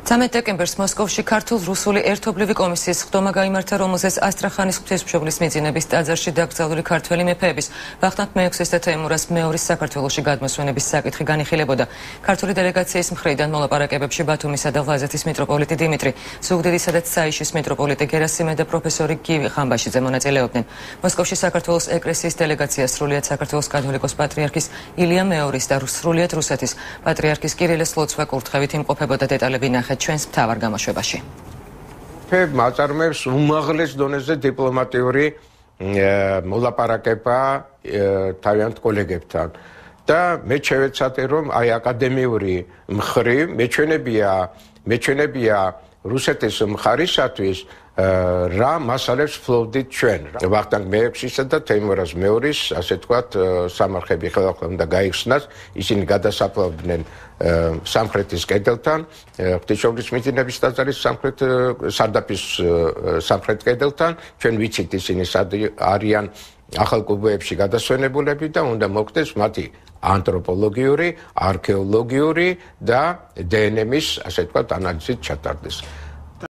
13 დეკემბერს მოსკოვში ქართულ-რუსული ერთობლივი კომისიის ხდომა გაიმართა, რომელზეც ასტრახანის ღვთისმშობლის მიძინების ტაძარში დაკრძალული ქართველი მეფეების ვახტანგ მეექვსეს და თეიმურაზ მეორის საქართველოში გადმოსვენების საკითხი განიხილებოდა. ქართული დელეგაციის მხრიდან მოლაპარაკებებში ბათუმისა და ლაზეთის მიტროპოლიტი დიმიტრი, ზუგდიდისა და ცაიშის მიტროპოლიტი გერასიმე და პროფესორი გივი ხამბაშიძე მონაწილეობდნენ. მოსკოვში საქართველოს ეკლესიის დელეგაცია სრულიად საქართველოს კათოლიკოს პატრიარქის ილია მეორის და სრულიად რუსეთის პატრიარქის კირილე სლოცვა კურთხევით იმყოფებოდა. დეტალები ნახეთ ჩვენს მთავარ გამოშვებაში. Მაწარმოებს უმაღლეს დონეზე დიპლომატიური მოლაპარაკება თავიანთ კოლეგებთან. და მე შევეცადე რომ აი აკადემიური მხრივ მეჩვენებია რუსეთის მხარისათვის რა მასალებს ფლობდით ჩვენ. ვახტანგ მეექვსისა და თეიმურაზ მეორის, ასე ვთქვათ, სამარხები ხელახლა უნდა გაიხსნას, ისინი გადასაფლავდნენ სამხრეთის კედელთან, ღვთისმშობლის მიძინების ტაძრის სარდაფის სამხრეთ კედელთან, ჩვენ ვიცით ისინი სად არიან ახალ კუბოებში გადასვენებულები და უნდა მოხდეს მათი ანთროპოლოგიური, არქეოლოგიური და დნმ-ის, ასე ვთქვათ, ანალიზით ჩატარდეს.